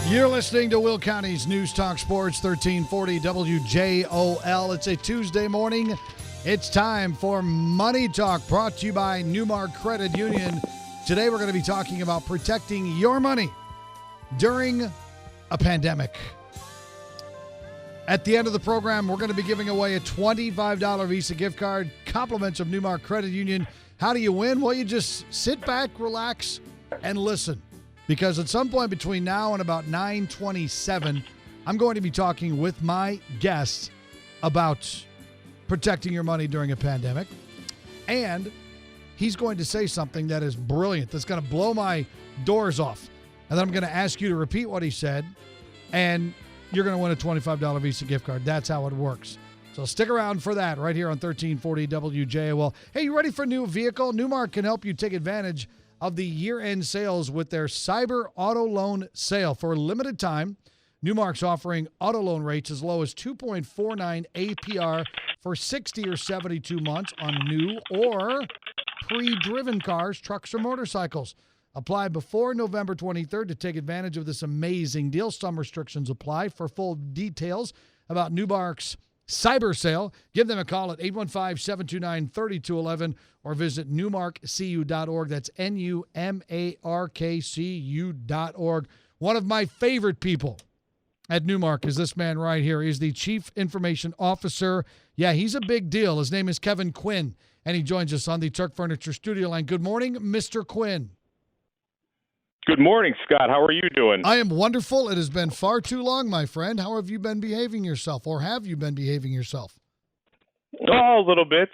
You're listening to Will County's News Talk Sports 1340 WJOL. It's a Tuesday morning. It's time for Money Talk, brought to you by NuMark Credit Union. Today we're going to be talking about protecting your money during a pandemic. At the end of the program, we're going to be giving away a $25 Visa gift card, compliments of NuMark Credit Union. How do you win? Well, you just sit back, relax, and listen. Because at some point between now and about 9:27, I'm going to be talking with my guests about protecting your money during a pandemic. And he's going to say something that is brilliant, that's going to blow my doors off. And then I'm going to ask you to repeat what he said, and you're going to win a $25 Visa gift card. That's how it works. So stick around for that right here on 1340 WJOL. Hey, you ready for a new vehicle? NuMark can help you take advantage of the year-end sales with their Cyber Auto Loan Sale. For a limited time, NuMark's offering auto loan rates as low as 2.49 APR for 60 or 72 months on new or pre-driven cars, trucks, or motorcycles. Apply before November 23rd to take advantage of this amazing deal. Some restrictions apply. For full details about NuMark's Cyber Sale, give them a call at 815-729-3211 or visit NuMarkCU.org. That's NuMarkCU.org. One of my favorite people at NuMark is this man right here. He's the Chief Information Officer. Yeah, he's a big deal. His name is Kevin Quinn, and he joins us on the Turk Furniture studio line. Good morning, Mr. Quinn. Good morning, Scott. How are you doing? I am wonderful. It has been far too long, my friend. How have you been behaving yourself, or have you been behaving yourself? Oh, a little bit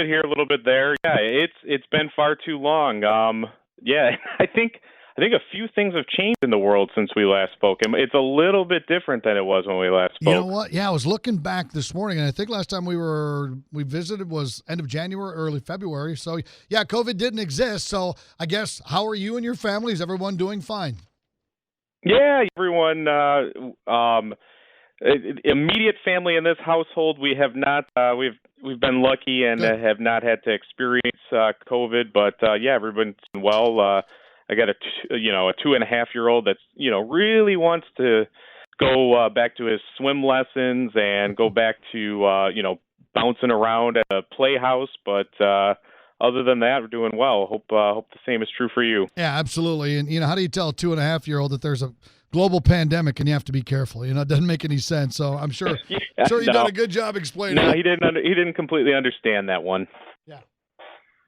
here, a little bit there. Yeah, it's been far too long. Yeah, I think a few things have changed in the world since we last spoke. It's a little bit different than it was when we last spoke. You know what? Yeah, I was looking back this morning, and I think last time we visited was end of January, early February. So, yeah, COVID didn't exist. So, I guess, how are you and your family? Is everyone doing fine? Yeah, everyone. Immediate family in this household, we have not. We've been lucky and have not had to experience COVID. But yeah, everyone's doing well. I got a 2.5-year-old that's, really wants to go back to his swim lessons and go back to, bouncing around at a playhouse. But other than that, we're doing well. Hope the same is true for you. Yeah, absolutely. And, how do you tell a 2.5-year-old that there's a global pandemic and you have to be careful? It doesn't make any sense. So I'm sure, you've done a good job explaining it. No, he didn't completely understand that one. Yeah.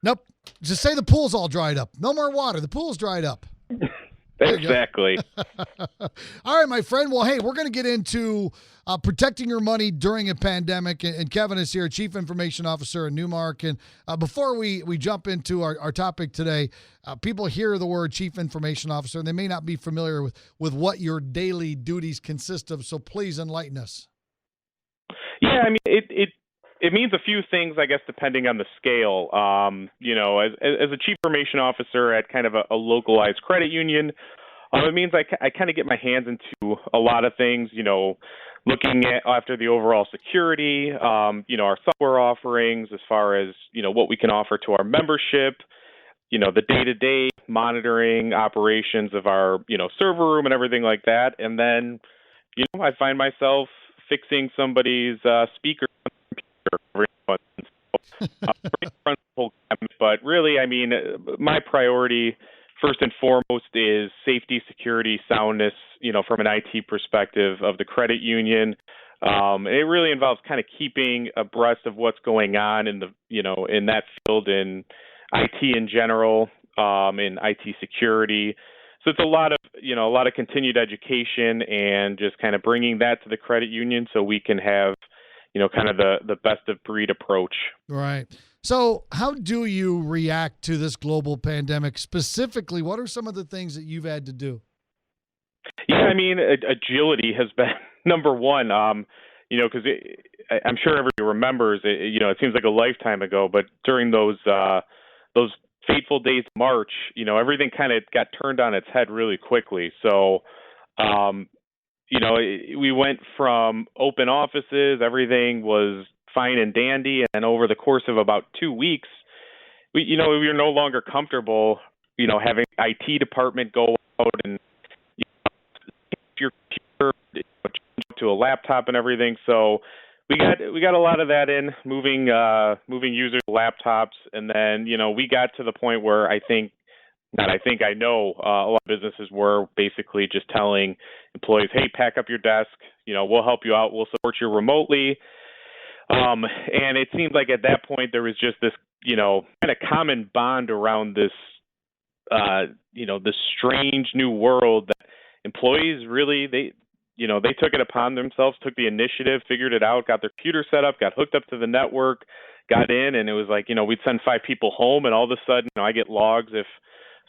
Nope. Just say the pool's all dried up. No more water. The pool's dried up. Exactly. All right, my friend. Well, hey, we're going to get into protecting your money during a pandemic. And Kevin is here, Chief Information Officer at NuMark. And before we jump into our topic today, people hear the word Chief Information Officer, and they may not be familiar with what your daily duties consist of. So please enlighten us. Yeah, I mean, it means a few things, I guess, depending on the scale. As a chief information officer at kind of a localized credit union, it means I kind of get my hands into a lot of things, looking after the overall security, our software offerings as far as, what we can offer to our membership, the day-to-day monitoring operations of our, server room and everything like that. And then, I find myself fixing somebody's speaker. But really, I mean, my priority first and foremost is safety, security, soundness, from an IT perspective of the credit union. It really involves kind of keeping abreast of what's going on in in that field in IT in general, in IT security. So it's a lot of continued education and just kind of bringing that to the credit union so we can have kind of the best of breed approach. Right. So how do you react to this global pandemic? Specifically, what are some of the things that you've had to do? Yeah, I mean, agility has been number one, because I'm sure everybody remembers, it seems like a lifetime ago, but during those fateful days of March, everything kind of got turned on its head really quickly. So, we went from open offices, everything was fine and dandy, and over the course of about 2 weeks, we were no longer comfortable, having IT department go out and laptop and everything. So we got a lot of that in moving users to laptops, and then we got to the point where I know a lot of businesses were basically just telling employees, hey, pack up your desk, we'll help you out, we'll support you remotely. And it seemed like at that point there was just this, kind of common bond around this, this strange new world that employees really, they took it upon themselves, took the initiative, figured it out, got their computer set up, got hooked up to the network, got in, and it was like, we'd send 5 people home, and all of a sudden, I get logs if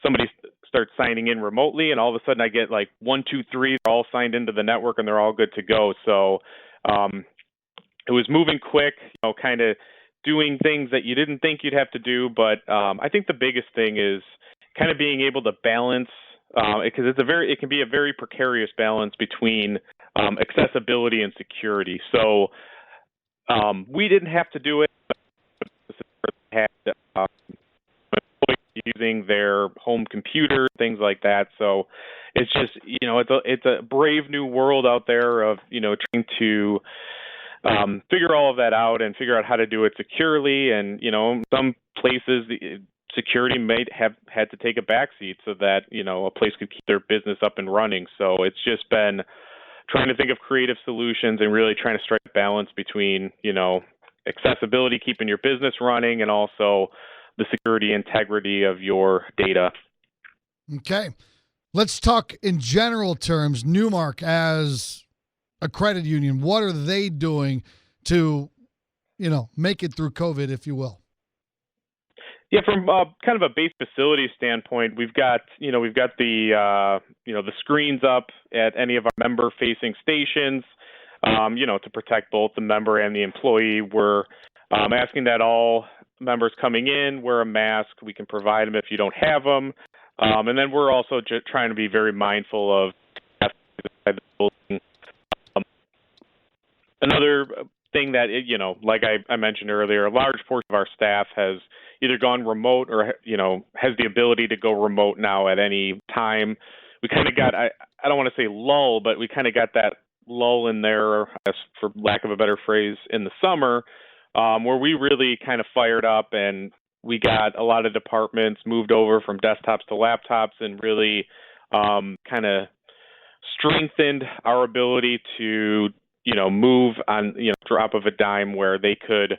somebody starts signing in remotely, and all of a sudden I get like 1, 2, 3, they're all signed into the network and they're all good to go. So it was moving quick, kind of doing things that you didn't think you'd have to do. But I think the biggest thing is kind of being able to balance, because it can be a very precarious balance between accessibility and security. So we didn't have to do it. Had using their home computer, things like that. So it's just, it's a brave new world out there of, trying to figure all of that out and figure out how to do it securely. And, some places the security might have had to take a backseat so that, a place could keep their business up and running. So it's just been trying to think of creative solutions and really trying to strike a balance between, accessibility, keeping your business running, and also the security integrity of your data. Okay. Let's talk in general terms. NuMark as a credit union, what are they doing to, make it through COVID, if you will? Yeah, from kind of a base facility standpoint, we've got the the screens up at any of our member-facing stations, to protect both the member and the employee. We're asking that all members coming in wear a mask. We can provide them if you don't have them, and then we're also just trying to be very mindful of another thing that like I mentioned earlier, a large portion of our staff has either gone remote or has the ability to go remote now at any time. We kind of got I don't want to say lull, but we kind of got that lull in there, I guess, for lack of a better phrase, in the summer. Where we really kind of fired up and we got a lot of departments moved over from desktops to laptops and really kind of strengthened our ability to, move on, drop of a dime, where they could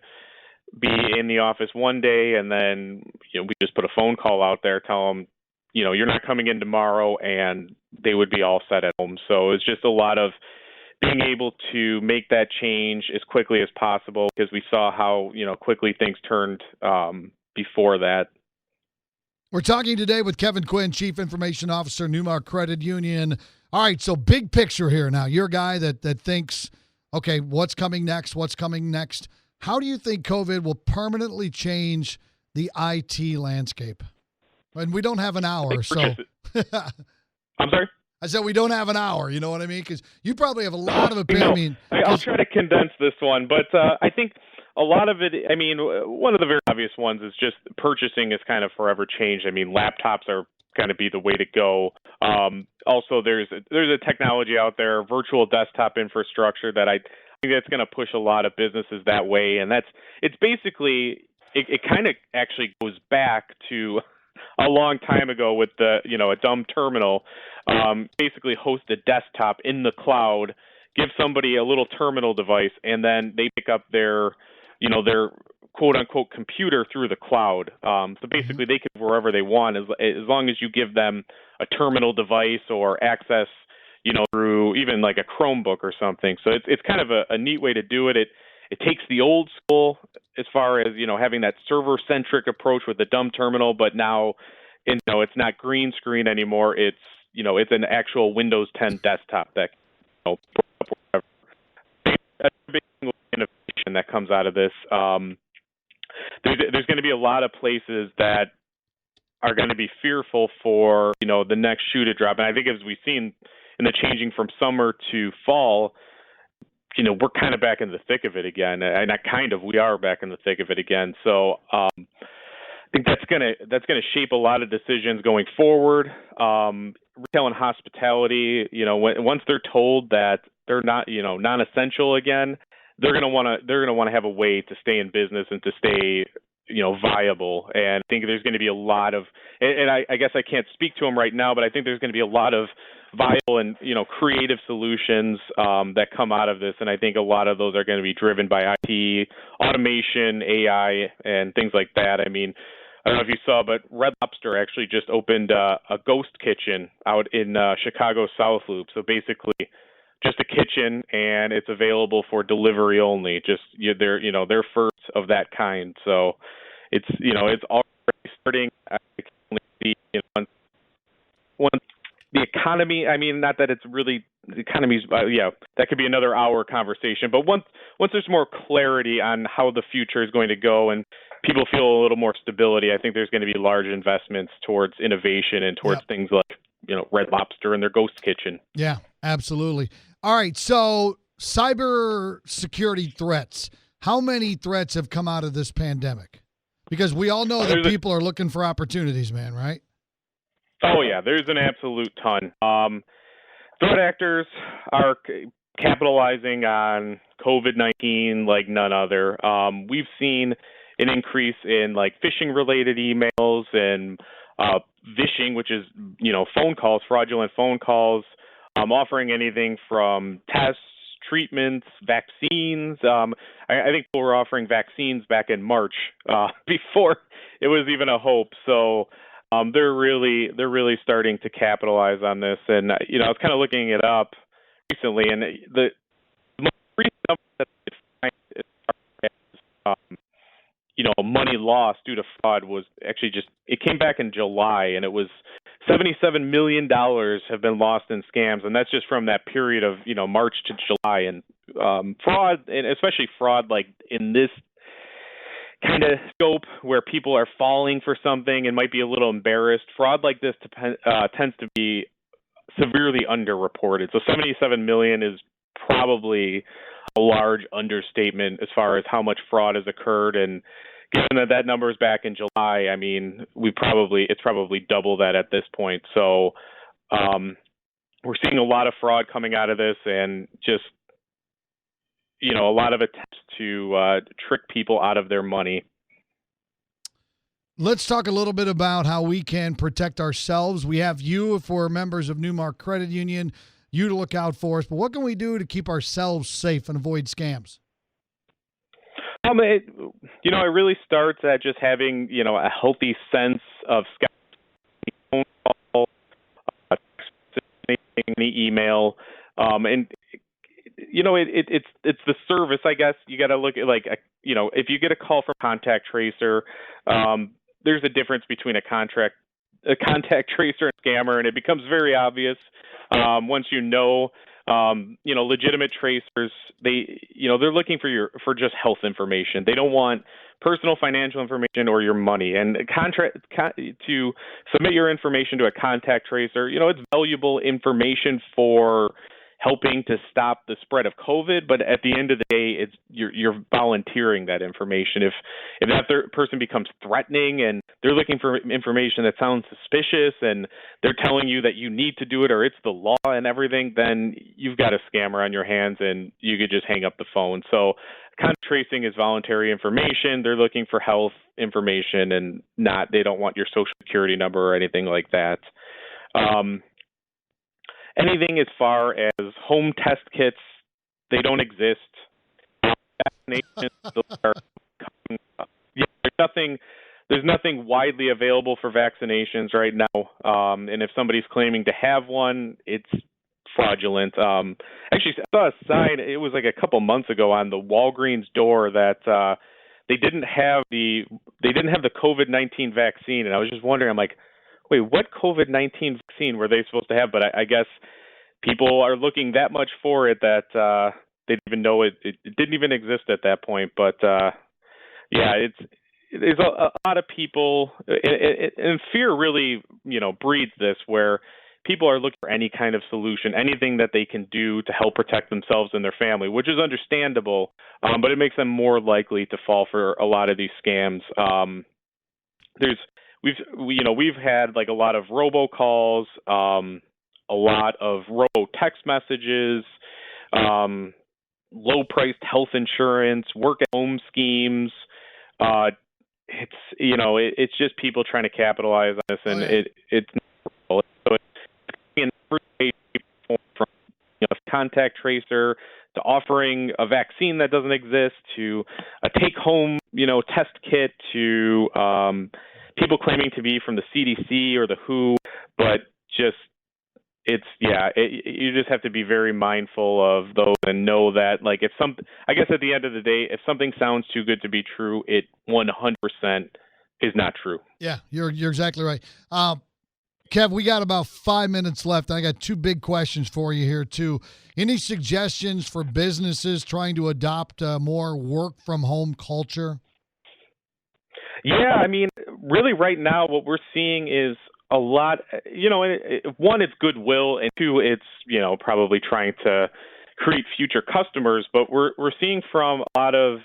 be in the office one day and then, we just put a phone call out there, tell them, you're not coming in tomorrow, and they would be all set at home. So it's just a lot of being able to make that change as quickly as possible, because we saw how, quickly things turned before that. We're talking today with Kevin Quinn, Chief Information Officer, NuMark Credit Union. All right, so big picture here now. You're a guy that thinks, okay, what's coming next? What's coming next? How do you think COVID will permanently change the IT landscape? And we don't have an hour, so. I'm sorry? I said we don't have an hour, you know what I mean? Because you probably have a lot of opinion. I'll try to condense this one, but I think a lot of it, one of the very obvious ones is just purchasing has kind of forever changed. Laptops are kind of be the way to go. Also, there's a technology out there, virtual desktop infrastructure, that I think that's going to push a lot of businesses that way. And it's basically, it kind of actually goes back to a long time ago with a dumb terminal. Basically host a desktop in the cloud, give somebody a little terminal device, and then they pick up their quote unquote computer through the cloud. So basically they can wherever they want as long as you give them a terminal device or access, through even like a Chromebook or something. So it's kind of a neat way to do it. It takes the old school as far as, having that server-centric approach with the dumb terminal, but now, it's not green screen anymore. It's an actual Windows 10 desktop that, that's a big innovation that comes out of this. There's going to be a lot of places that are going to be fearful for, the next shoe to drop. And I think as we've seen in the changing from summer to fall, we're kind of back in the thick of it again. And not kind of, we are back in the thick of it again. So I think that's gonna shape a lot of decisions going forward. Retail and hospitality, once they're told that they're not, non-essential again, they're going to want to have a way to stay in business and to stay, viable. And I think there's going to be a lot of, and I guess I can't speak to them right now, but I think there's going to be a lot of viable and, creative solutions that come out of this. And I think a lot of those are going to be driven by IT, automation, AI, and things like that. I mean, I don't know if you saw, but Red Lobster actually just opened a ghost kitchen out in Chicago South Loop. So basically, just a kitchen, and it's available for delivery only. They're first of that kind. So it's already starting. I can only see once the economy. I mean, not that it's really the economy's. That could be another hour conversation. But once there's more clarity on how the future is going to go and people feel a little more stability, I think there's going to be large investments towards innovation and towards things like, Red Lobster and their ghost kitchen. Yeah, absolutely. All right. So cybersecurity threats, how many threats have come out of this pandemic? Because we all know that people are looking for opportunities, man, right? Oh, yeah. There's an absolute ton. Threat actors are capitalizing on COVID-19 like none other. We've seen an increase in like phishing related emails and vishing, which is, phone calls, fraudulent phone calls, offering anything from tests, treatments, vaccines. I think people were offering vaccines back in March before it was even a hope. So they're really starting to capitalize on this. And, I was kind of looking it up recently, and the most recent number that I find is, money lost due to fraud was actually it came back in July, and it was $77 million have been lost in scams. And that's just from that period of, March to July. And fraud, and especially fraud like in this kind of scope where people are falling for something and might be a little embarrassed, fraud like this tends to be severely underreported. So 77 million is probably a large understatement as far as how much fraud has occurred. And given that number is back in July, I mean, it's probably double that at this point. So we're seeing a lot of fraud coming out of this, and just, a lot of attempts to trick people out of their money. Let's talk a little bit about how we can protect ourselves. We have you, if we're members of NuMark Credit Union, you to look out for us. But what can we do to keep ourselves safe and avoid scams? It really starts at just having, a healthy sense of phone call, the email, and it's the service. I guess you got to look at if you get a call from Contact Tracer, there's a difference between a Contact Tracer and scammer, and it becomes very obvious once legitimate tracers, they're looking for just health information. They don't want personal financial information or your money. And to submit your information to a Contact Tracer, it's valuable information for helping to stop the spread of COVID, but at the end of the day, you're volunteering that information. If that person becomes threatening and they're looking for information that sounds suspicious and they're telling you that you need to do it or it's the law and everything, then you've got a scammer on your hands and you could just hang up the phone. So contact tracing is voluntary information. They're looking for health information and they don't want your social security number or anything like that. Anything as far as home test kits, they don't exist. Vaccinations, there's nothing widely available for vaccinations right now. And if somebody's claiming to have one, it's fraudulent. Actually, I saw a sign, it was like a couple months ago on the Walgreens door that they didn't have the COVID-19 vaccine. And I was just wondering, I'm like, wait, what COVID-19 vaccine were they supposed to have? But I guess people are looking that much for it that they didn't even know it didn't even exist at that point. But there's a lot of people, and fear really, breeds this, where people are looking for any kind of solution, anything that they can do to help protect themselves and their family, which is understandable, but it makes them more likely to fall for a lot of these scams. We've had like a lot of robocalls, a lot of robo text messages, low-priced health insurance, work-at-home schemes. It's it's just people trying to capitalize on this, and it's not so it's in every way, shape, or form, from contact tracer to offering a vaccine that doesn't exist to a take-home test kit to people claiming to be from the CDC or the WHO, but just you just have to be very mindful of those and know that, like, I guess at the end of the day, if something sounds too good to be true, it 100% is not true. Yeah, you're exactly right. Kev, we got about 5 minutes left. I got two big questions for you here, too. Any suggestions for businesses trying to adopt a more work-from-home culture? Yeah, I mean, really right now what we're seeing is a lot, one, it's goodwill, and two, it's, probably trying to create future customers. But we're seeing from a lot of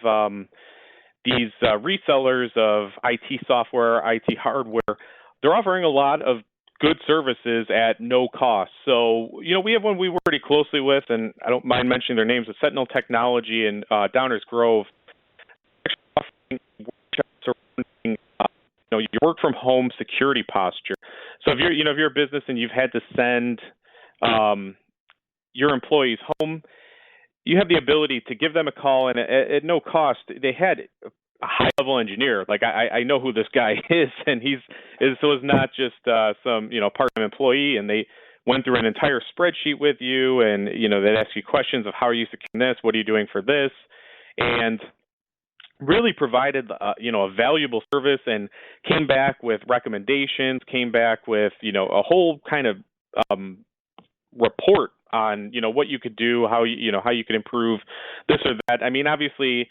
these resellers of IT software, IT hardware, they're offering a lot of good services at no cost. So, we have one we work pretty closely with, and I don't mind mentioning their names, the Sentinel Technology in Downers Grove. Surrounding, your work from home security posture. So if you're a business and you've had to send your employees home, you have the ability to give them a call, and at no cost, they had a high level engineer. Like I know who this guy is, and it's not just some part-time employee, and they went through an entire spreadsheet with you, and they'd ask you questions of how are you securing this, what are you doing for this, and really provided a valuable service, and came back with recommendations, came back with a whole kind of report on what you could do, how you could improve this or that. I mean, obviously,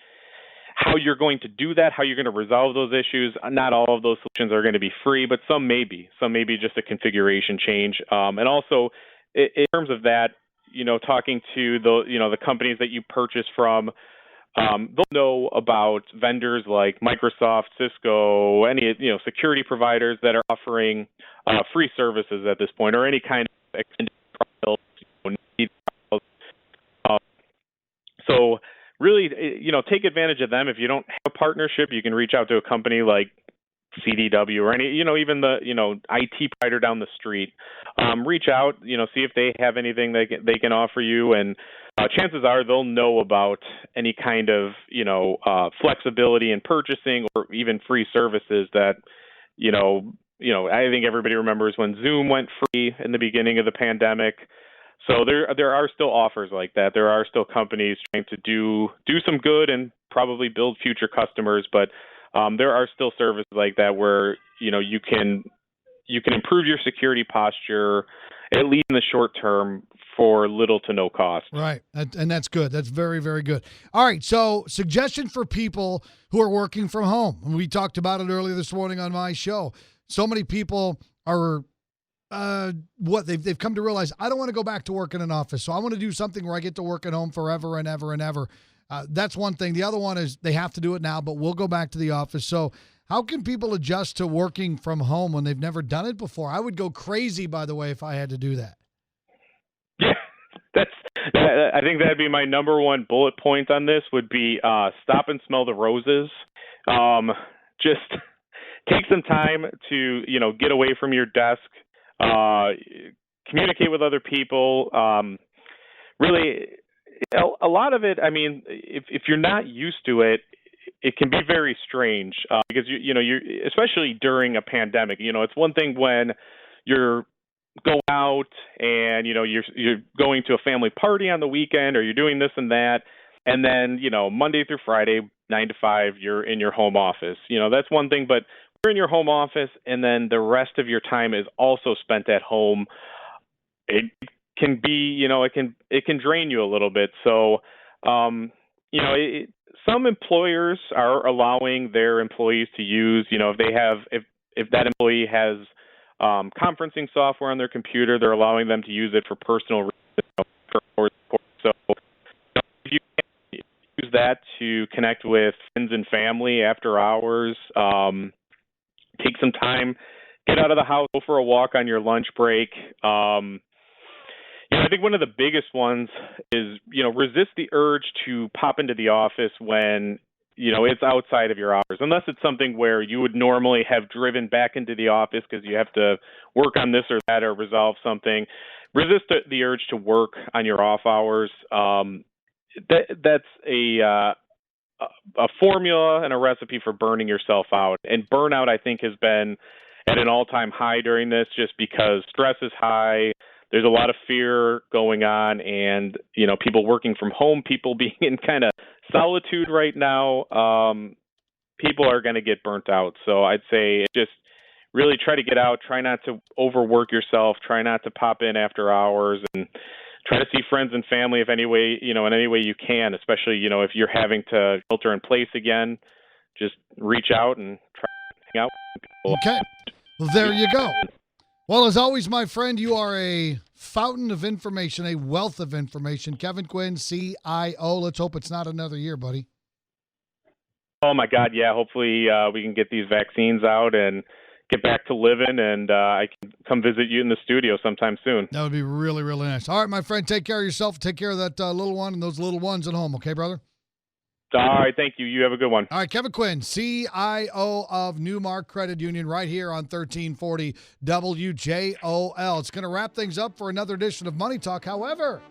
how you're going to do that, how you're going to resolve those issues. Not all of those solutions are going to be free, but some may be. Some may be just a configuration change. And also, in terms of that, talking to the companies that you purchase from, they'll know about vendors like Microsoft, Cisco, any security providers that are offering free services at this point, or any kind of extended trials. So really, take advantage of them. If you don't have a partnership, you can reach out to a company like CDW or any, even the, IT provider down the street. Reach out, see if they have anything they can offer you, and chances are they'll know about any kind of, flexibility in purchasing or even free services that, I think everybody remembers when Zoom went free in the beginning of the pandemic. So there are still offers like that. There are still companies trying to do some good and probably build future customers, but there are still services like that where you can improve your security posture, at least in the short term, for little to no cost. Right, and that's good. That's very, very good. All right, so suggestion for people who are working from home. And we talked about it earlier this morning on my show. So many people are they've come to realize, I don't want to go back to work in an office, so I want to do something where I get to work at home forever and ever and ever. That's one thing. The other one is they have to do it now, but we'll go back to the office. So how can people adjust to working from home when they've never done it before? I would go crazy, by the way, if I had to do that. Yeah, I think that'd be my number one bullet point on this would be stop and smell the roses. Just take some time to, get away from your desk, communicate with other people. Really, a lot of it, I mean, if you're not used to it, it can be very strange because you're especially during a pandemic. It's one thing when you're going out and you're going to a family party on the weekend, or you're doing this and that, and then Monday through Friday, 9 to 5, you're in your home office. That's one thing, but you're in your home office, and then the rest of your time is also spent at home. It can be, it can drain you a little bit. So, some employers are allowing their employees to use, if that employee has conferencing software on their computer, they're allowing them to use it for personal reasons. So if you can use that to connect with friends and family after hours, take some time, get out of the house, go for a walk on your lunch break. I think one of the biggest ones is, resist the urge to pop into the office when, it's outside of your hours, unless it's something where you would normally have driven back into the office because you have to work on this or that or resolve something. Resist the urge to work on your off hours. That's a formula and a recipe for burning yourself out. And burnout, I think, has been at an all-time high during this just because stress is high. There's a lot of fear going on, and, people working from home, people being in kind of solitude right now, people are going to get burnt out. So I'd say just really try to get out, try not to overwork yourself, try not to pop in after hours, and try to see friends and family in any way you can, especially, if you're having to shelter in place again. Just reach out and try to hang out with people. Okay. Well, there you go. Well, as always, my friend, you are a fountain of information, a wealth of information. Kevin Quinn, CIO. Let's hope it's not another year, buddy. Oh, my God, yeah. Hopefully we can get these vaccines out and get back to living, and I can come visit you in the studio sometime soon. That would be really, really nice. All right, my friend, take care of yourself. Take care of that little one and those little ones at home, okay, brother? All right, thank you. You have a good one. All right, Kevin Quinn, CIO of NuMark Credit Union, right here on 1340 WJOL. It's going to wrap things up for another edition of Money Talk. However,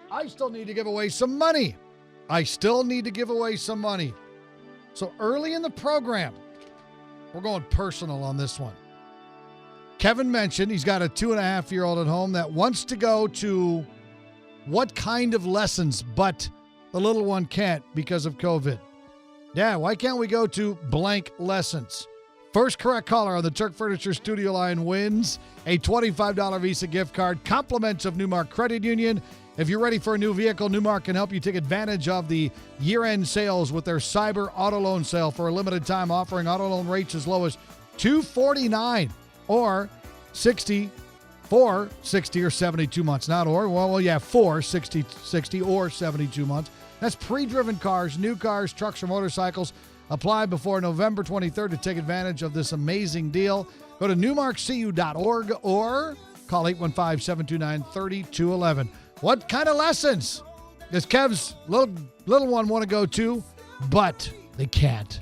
I still need to give away some money. So early in the program, we're going personal on this one. Kevin mentioned he's got a 2.5-year-old at home that wants to go to what kind of lessons, but the little one can't because of COVID. Yeah, why can't we go to blank lessons? First correct caller on the Turk Furniture Studio line wins a $25 Visa gift card, compliments of NuMark Credit Union. If you're ready for a new vehicle, NuMark can help you take advantage of the year-end sales with their Cyber Auto Loan Sale for a limited time, offering auto loan rates as low as $249 or 60 for 60 or 72 months. Not or, for 60 or 72 months. That's pre-driven cars, new cars, trucks, or motorcycles. Apply before November 23rd to take advantage of this amazing deal. Go to newmarkcu.org or call 815-729-3211. What kind of lessons does Kev's little one want to go to, but they can't?